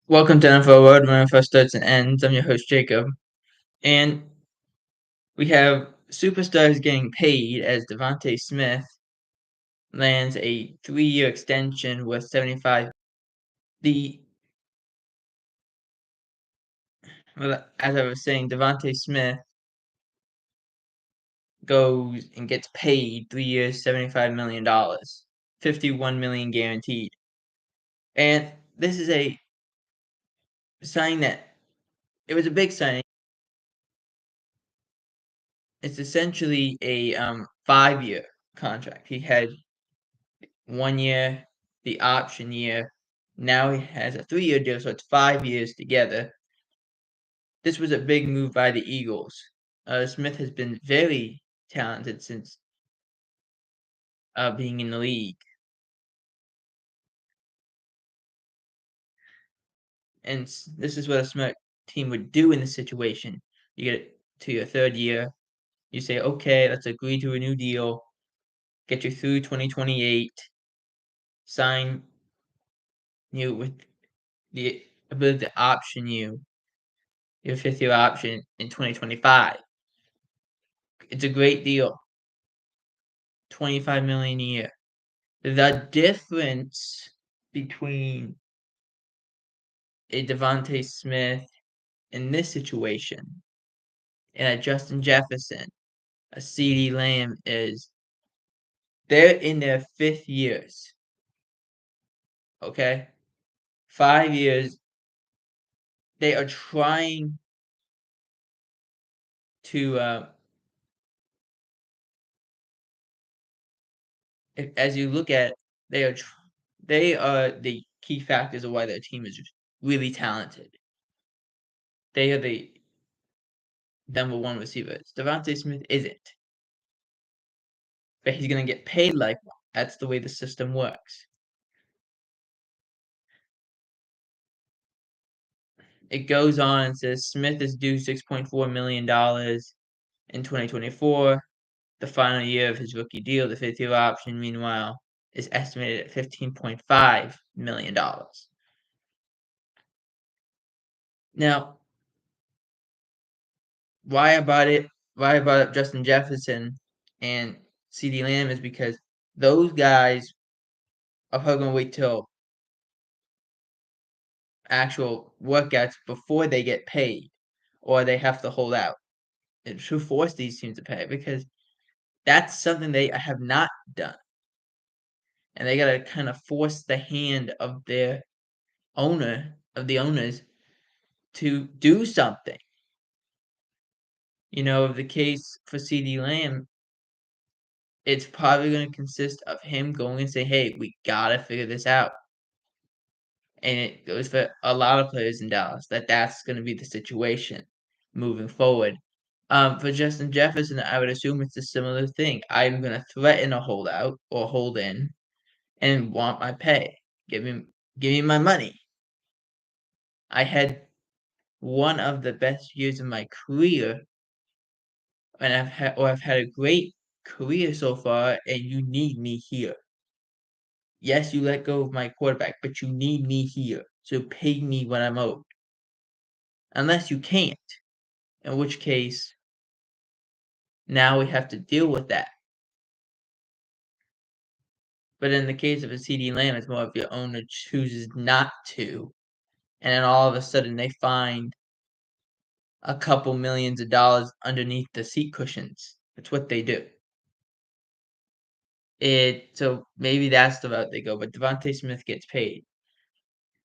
Welcome to NFL World, where info starts and ends. I'm your host, Jacob. And we have superstars getting paid as Devonta Smith lands a 3-year extension with 75. The well, as I was saying, Devonta Smith goes and gets paid 3 years, $75 million, 51 million guaranteed. And this is a signing that it was a big signing. It's essentially a 5-year contract. He had 1 year, the option year. Now he has a 3-year deal, so it's 5 years together. This was a big move by the Eagles. Smith has been very talented since being in the league, and this is what a smart team would do in this situation. You get to your 3rd year, you say, okay, let's agree to a new deal, get you through 2028, sign you with the ability to option you your 5th-year option in 2025. It's a great deal. 25 million a year. The difference between a Devonta Smith in this situation and a Justin Jefferson, a CeeDee Lamb is they're in their 5th years. Okay? 5 years. They are trying to as you look at it, they are the key factors of why their team is really talented. They are the number one receivers. Devonta Smith isn't, but he's gonna get paid like one. That's the way the system works. It goes on and says Smith is due $6.4 million in 2024, the final year of his rookie deal. The 5th-year option, meanwhile, is estimated at $15.5 million. Now, why I brought up Justin Jefferson and CeeDee Lamb is because those guys are probably going to wait till actual workouts before they get paid, or they have to hold out to force these teams to pay, because that's something they have not done, and they gotta kind of force the hand of the owners to do something. The case for CeeDee Lamb, it's probably going to consist of him going and say, "Hey, we gotta figure this out." And it goes for a lot of players in Dallas that's going to be the situation moving forward. For Justin Jefferson, I would assume it's a similar thing. I'm going to threaten a holdout or hold in and want my pay. Give me my money. I had one of the best years of my career, and I've had a great career so far, and you need me here. Yes, you let go of my quarterback, but you need me here, so pay me what I'm owed. Unless you can't, in which case now we have to deal with that. But in the case of a CeeDee Lamb, it's more of your owner chooses not to, and then all of a sudden they find a couple millions of dollars underneath the seat cushions. That's what they do. So maybe that's the route they go, but Devonta Smith gets paid.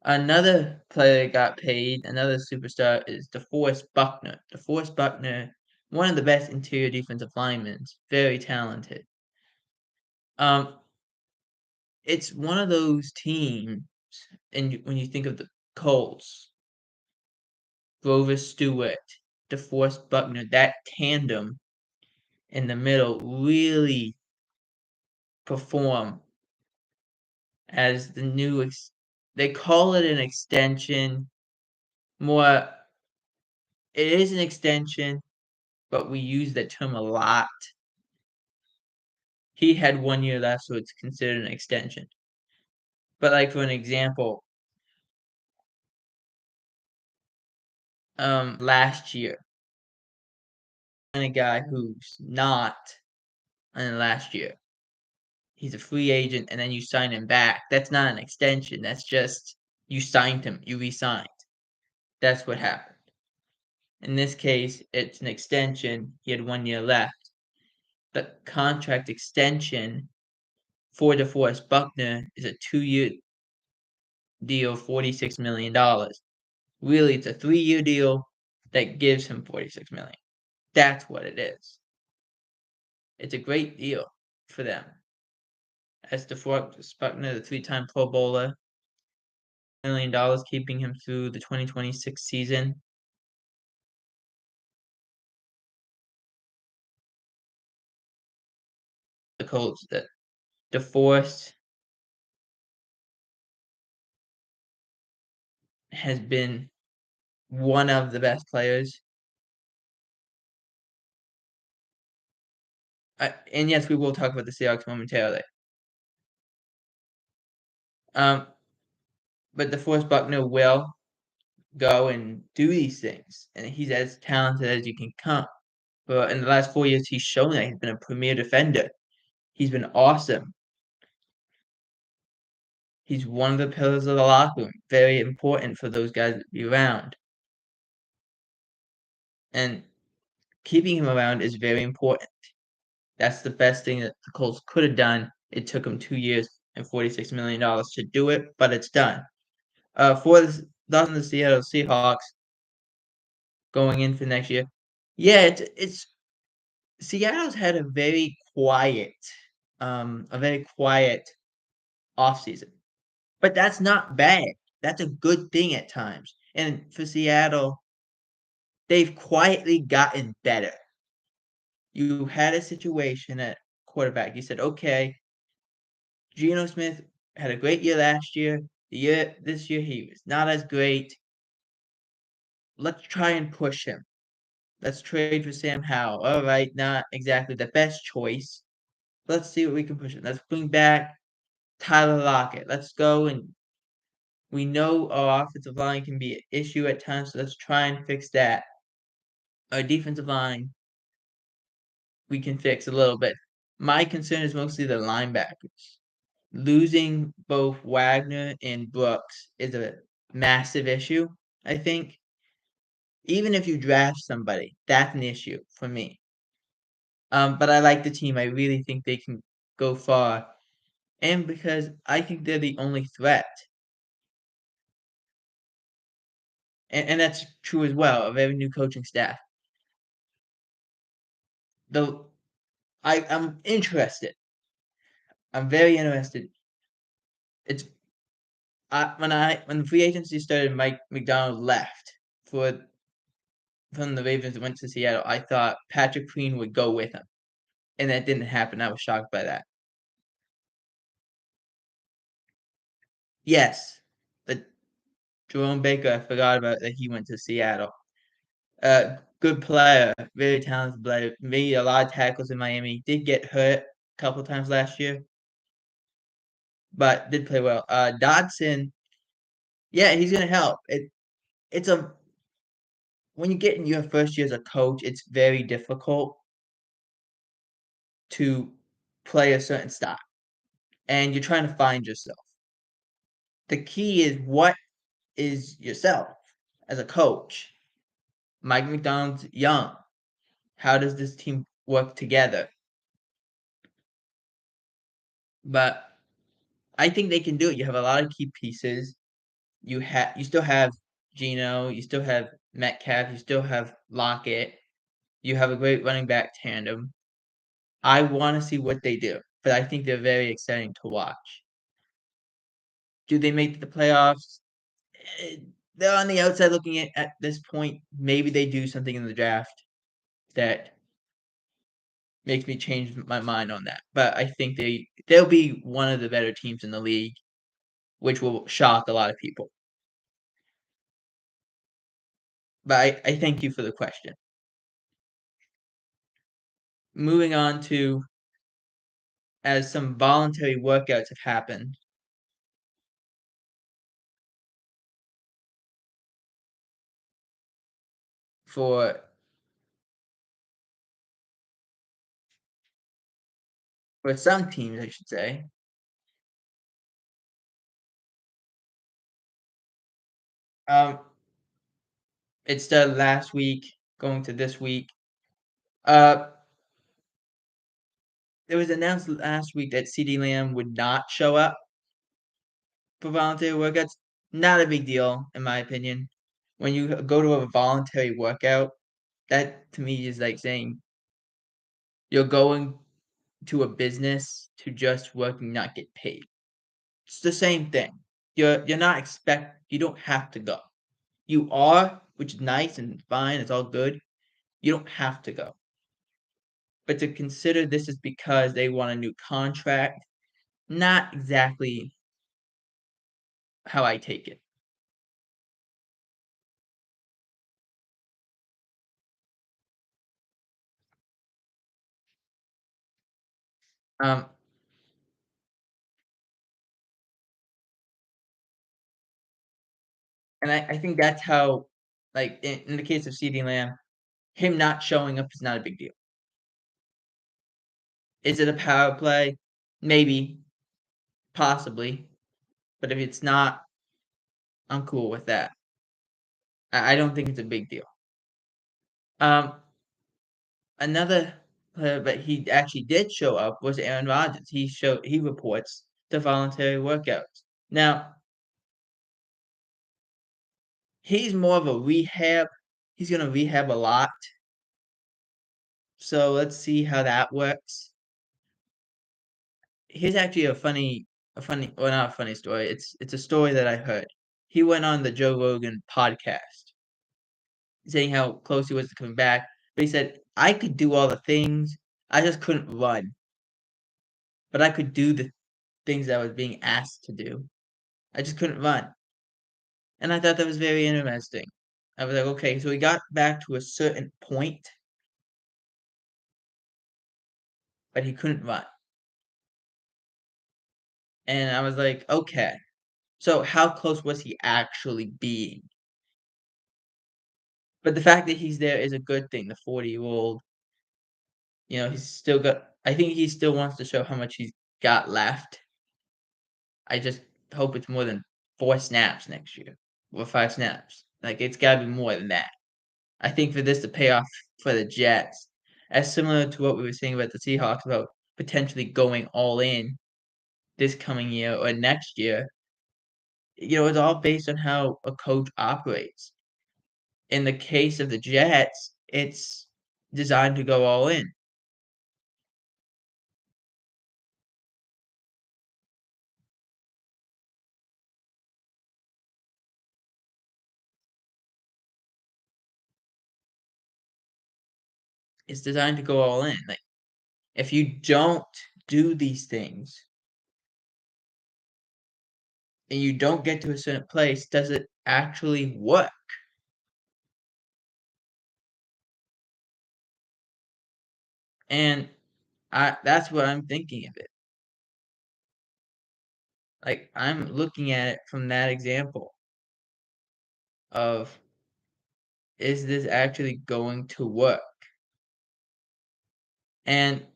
Another player that got paid, another superstar, is DeForest Buckner. DeForest Buckner, one of the best interior defensive linemen, very talented. It's one of those teams, and when you think of the Colts, Grover Stewart, DeForest Buckner, that tandem in the middle really perform as the new they call it an extension. More, it is an extension, but we use that term a lot. He had 1 year left, so it's considered an extension. But, like, for an example, last year, and a guy who's not in last year. He's a free agent, and then you sign him back. That's not an extension. That's just you signed him. You re-signed. That's what happened. In this case, it's an extension. He had 1 year left. The contract extension for DeForest Buckner is a 2-year deal, $46 million. Really, it's a 3-year deal that gives him $46 million. That's what it is. It's a great deal for them. As DeForest Buckner, the 3-time Pro Bowler, $1 million, keeping him through the 2026 season. The Colts, that DeForest has been one of the best players. And yes, we will talk about the Seahawks momentarily. But DeForest Buckner will go and do these things, and he's as talented as you can come. But in the last 4 years, he's shown that he's been a premier defender. He's been awesome. He's one of the pillars of the locker room. Very important for those guys to be around. And keeping him around is very important. That's the best thing that the Colts could have done. It took them 2 years and $46 million to do it, but it's done. For the Seattle Seahawks going in for next year, yeah, it's Seattle's had a very quiet offseason. But that's not bad. That's a good thing at times. And for Seattle, they've quietly gotten better. You had a situation at quarterback. You said, okay, Geno Smith had a great year last year. This year he was not as great. Let's try and push him. Let's trade for Sam Howell. All right, not exactly the best choice. Let's see what we can push him. Let's bring back Tyler Lockett. Let's go, and we know our offensive line can be an issue at times, so let's try and fix that. Our defensive line, we can fix a little bit. My concern is mostly the linebackers. Losing both Wagner and Brooks is a massive issue, I think. Even if you draft somebody, that's an issue for me. But I like the team. I really think they can go far. And because I think they're the only threat. And that's true as well, a very new coaching staff. Though I'm interested. I'm very interested. It's when the free agency started, Mike McDonald left for from the Ravens and went to Seattle. I thought Patrick Queen would go with him, and that didn't happen. I was shocked by that. Yes, but Jerome Baker, I forgot about that. He went to Seattle. Good player, very talented player. Made a lot of tackles in Miami. Did get hurt a couple times last year, but did play well. Dodson, yeah, he's gonna help. It's a when you get in your first year as a coach, it's very difficult to play a certain style, and you're trying to find yourself. The key is what is yourself as a coach. Mike McDonald's young. How does this team work together? But I think they can do it. You have a lot of key pieces. You still have Geno, you still have Metcalf, you still have Lockett. You have a great running back tandem. I want to see what they do, but I think they're very exciting to watch. Do they make the playoffs? They're on the outside looking at this point. Maybe they do something in the draft that makes me change my mind on that. But I think they'll be one of the better teams in the league, which will shock a lot of people. But I thank you for the question. Moving on to as some voluntary workouts have happened. for some teams, I should say. Um, it started last week, going to this week. Uh, it was announced last week that CeeDee Lamb would not show up for voluntary workouts. Not a big deal, in my opinion. When you go to a voluntary workout, that to me is like saying you're going to a business to just work and not get paid. It's the same thing. You're not you don't have to go. You are, which is nice and fine, it's all good. You don't have to go. But to consider this is because they want a new contract, not exactly how I take it. Um, and I think that's how, like in the case of CeeDee Lamb, him not showing up is not a big deal. Is it a power play? Maybe, possibly, but if it's not, I'm cool with that. I don't think it's a big deal. Um, another player, but he actually did show up was Aaron Rodgers. He reports to voluntary workouts. Now, he's more of a rehab. He's gonna rehab a lot. So let's see how that works. Here's actually well, not a funny story. It's a story that I heard. He went on the Joe Rogan podcast saying how close he was to coming back, but he said, "I could do all the things, I just couldn't run, but I could do the things that I was being asked to do. I just couldn't run." And I thought that was very interesting. I was like, "Okay, so he got back to a certain point, but he couldn't run." And I was like, "Okay, so how close was he actually being?" But the fact that he's there is a good thing. The 40-year-old, he's still got I think he still wants to show how much he's got left. I just hope it's more than 4 snaps next year or 5 snaps. Like, it's gotta be more than that. I think for this to pay off for the Jets, as similar to what we were saying about the Seahawks about potentially going all in this coming year or next year, it's all based on how a coach operates. In the case of the Jets, it's designed to go all in. It's designed to go all in. Like, if you don't do these things and you don't get to a certain place, does it actually work? And that's what I'm thinking of it. Like, I'm looking at it from that example of, is this actually going to work? And,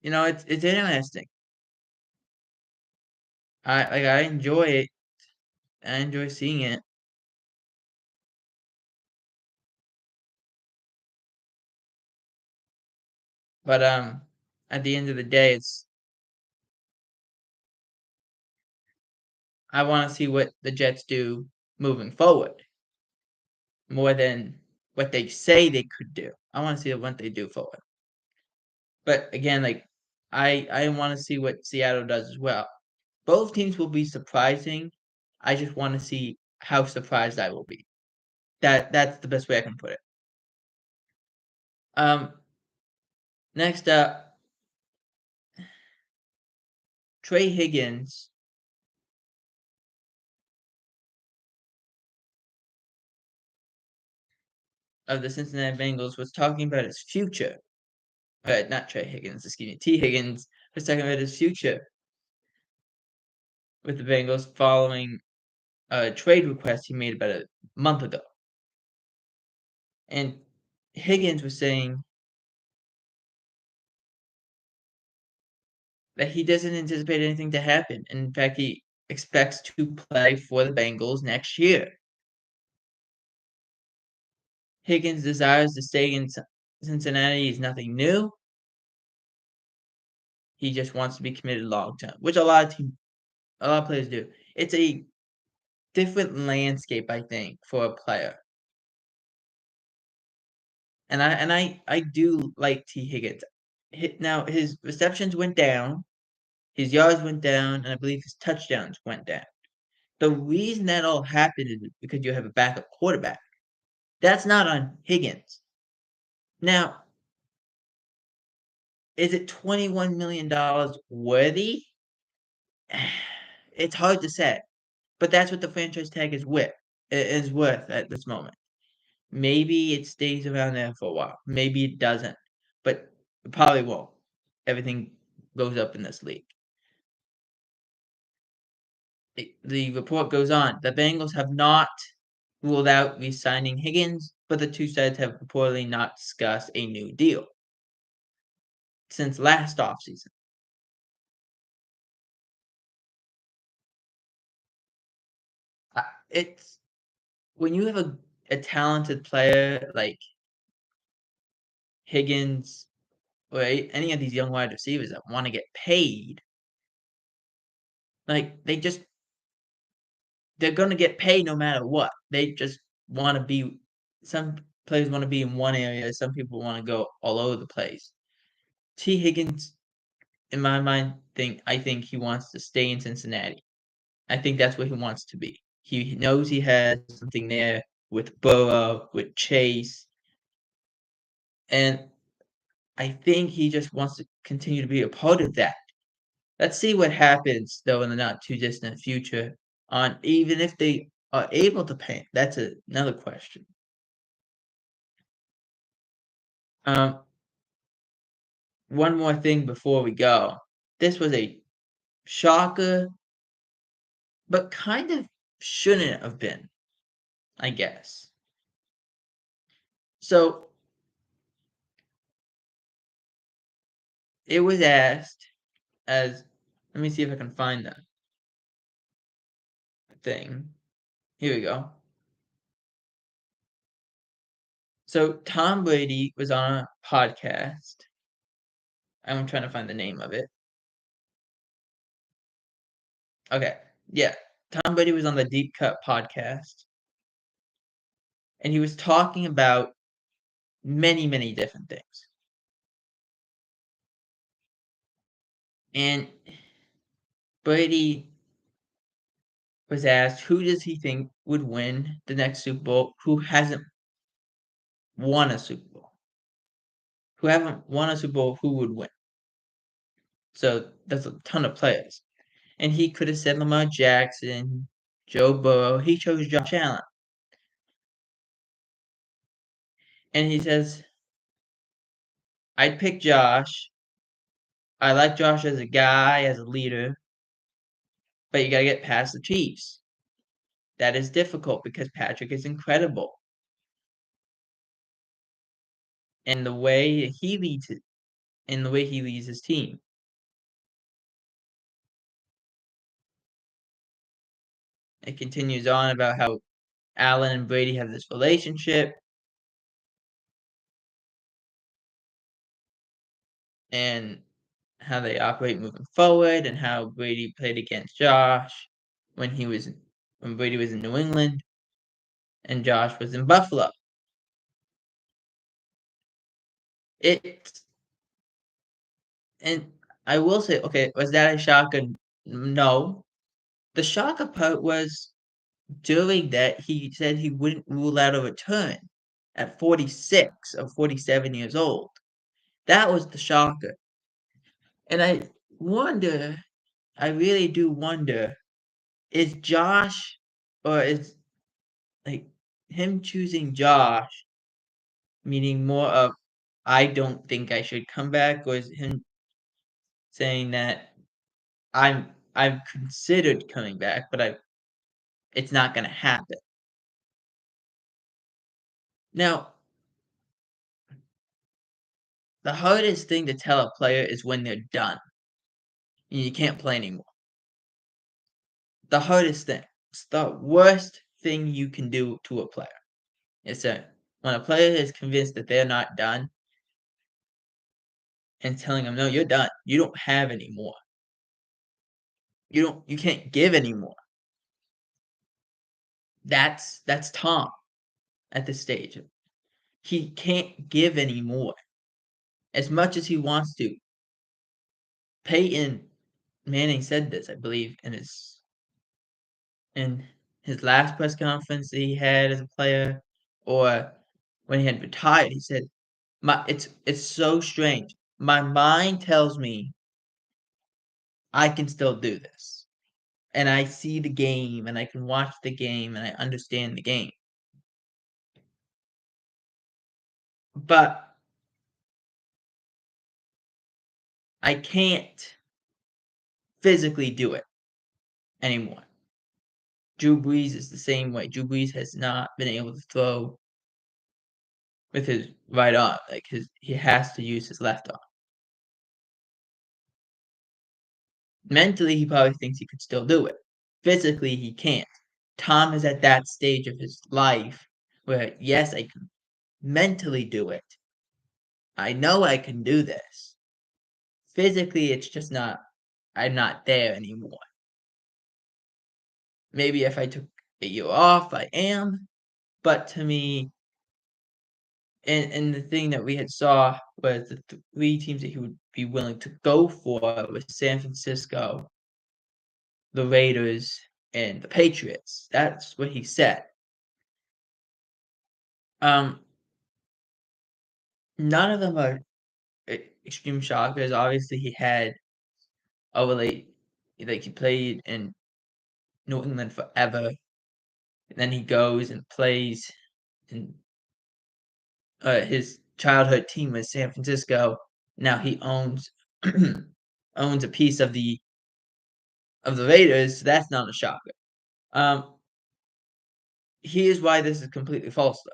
it's interesting. I enjoy it. I enjoy seeing it. But, at the end of the day, I wanna see what the Jets do moving forward more than what they say they could do. I wanna see what they do forward. But again, like, I wanna see what Seattle does as well. Both teams will be surprising. I just wanna see how surprised I will be. That's the best way I can put it. Um, next up, Trey Higgins of the Cincinnati Bengals was talking about his future. Not Trey Higgins, excuse me, T. Higgins was talking about his future with the Bengals following a trade request he made about a month ago, and Higgins was saying that he doesn't anticipate anything to happen. In fact, he expects to play for the Bengals next year. Higgins' desires to stay in Cincinnati is nothing new. He just wants to be committed long term, which a lot of players do. It's a different landscape, I think, for a player. And I do like T. Higgins. Now his receptions went down, his yards went down, and I believe his touchdowns went down. The reason that all happened is because you have a backup quarterback. That's not on Higgins. Now, is it $21 million worthy? It's hard to say, but that's what the franchise tag is worth at this moment. Maybe it stays around there for a while. Maybe it doesn't, but it probably won't. Everything goes up in this league. The report goes on. The Bengals have not ruled out re-signing Higgins, but the two sides have reportedly not discussed a new deal since last offseason. It's when you have a talented player like Higgins or any of these young wide receivers that want to get paid, like they're going to get paid no matter what. They just want to be. Some players want to be in one area. Some people want to go all over the place. T. Higgins, in my mind, I think he wants to stay in Cincinnati. I think that's where he wants to be. He knows he has something there with Burrow, with Chase, and I think he just wants to continue to be a part of that. Let's see what happens though in the not too distant future on even if they are able to pay him. That's another question. Um, one more thing before we go. This was a shocker, but kind of shouldn't have been, I guess. So it was asked as let me see if I can find the thing. Here we go. So Tom Brady was on a podcast. I'm trying to find the name of it. Okay. Yeah. Tom Brady was on the Deep Cut podcast, and he was talking about many, many different things. And Brady was asked, who does he think would win the next Super Bowl who hasn't won a Super Bowl? Who haven't won a Super Bowl, who would win? So that's a ton of players. And he could have said Lamar Jackson, Joe Burrow. He chose Josh Allen. And he says, I'd pick Josh. I like Josh as a guy, as a leader, but you got to get past the Chiefs. That is difficult because Patrick is incredible. And the way he leads it, and the way he leads his team. It continues on about how Allen and Brady have this relationship and how they operate moving forward and how Brady played against Josh when he was when Brady was in New England and Josh was in Buffalo. It and I will say, okay, was that a shocker? No. The shocker part was during that he said he wouldn't rule out a return at 46 or 47 years old. That was the shocker. And wonder, I really do wonder, is Josh or is like him choosing Josh meaning more of I don't think I should come back, or is him saying that I've considered coming back, but It's not gonna happen. Now, the hardest thing to tell a player is when they're done, and you can't play anymore. The hardest thing. It's the worst thing you can do to a player. Is that when a player is convinced that they're not done and telling them, "No, you're done. You don't have any more. You can't give anymore." That's Tom at this stage. He can't give anymore as much as he wants to. Peyton Manning said this, I believe, in his last press conference that he had as a player, or when he had retired. He said, "My it's so strange. My mind tells me I can still do this, and I see the game, and I can watch the game, and I understand the game, but I can't physically do it anymore." Drew Brees is the same way. Drew Brees has not been able to throw with his right arm, like, he has to use his left arm. Mentally, he probably thinks he could still do it. Physically, he can't. Tom is at that stage of his life where, yes, I can mentally do it. I know I can do this. Physically, it's just not I'm not there anymore. Maybe if I took a year off, I am, but to me, and the thing that we had saw was the 3 teams that he would be willing to go for was San Francisco, the Raiders, and the Patriots. That's what he said. Um, None of them are extreme shockers. Obviously, he had a really like, he played in New England forever, and then he goes and plays in, his childhood team was San Francisco. Now he owns owns a piece of the Raiders, so that's not a shocker. Um, Here's why this is completely false, though.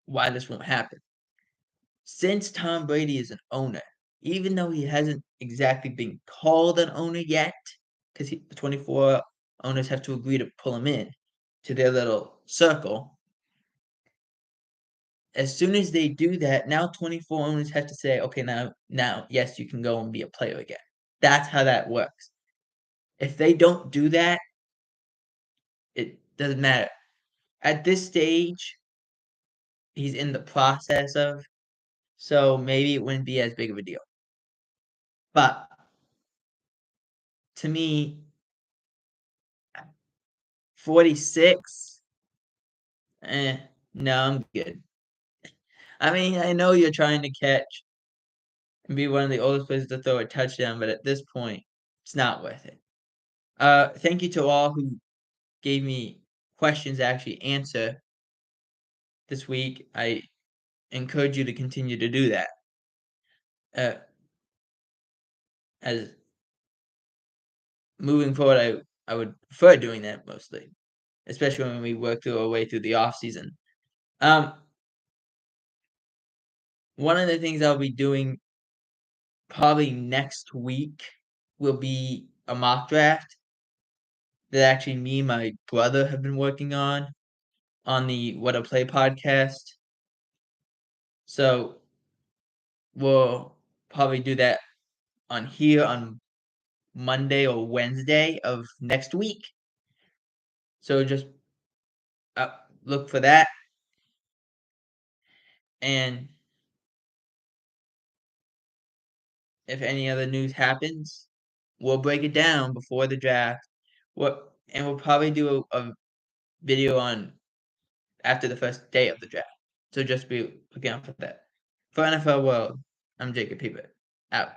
Why this won't happen. Since Tom Brady is an owner, even though he hasn't exactly been called an owner yet, because the 24 owners have to agree to pull him in to their little circle. As soon as they do that, now 24 owners have to say, okay, now, yes, you can go and be a player again. That's how that works. If they don't do that, it doesn't matter. At this stage, he's in the process of, so maybe it wouldn't be as big of a deal. But to me, 46, eh, no, I'm good. I mean, I know you're trying to catch and be one of the oldest players to throw a touchdown, but at this point, it's not worth it. Thank you to all who gave me questions to actually answer this week. I encourage you to continue to do that. Uh, as moving forward, I would prefer doing that mostly, especially when we work through our way through the off season. Um, One of the things I'll be doing probably next week will be a mock draft that actually me and my brother have been working on the What a Play podcast. So we'll probably do that on here on Monday or Wednesday of next week. So just uh, look for that. And if any other news happens, we'll break it down before the draft. We'll probably do a video on after the first day of the draft. So just be looking out for that. For NFL World, I'm Jacob Hebert. Out.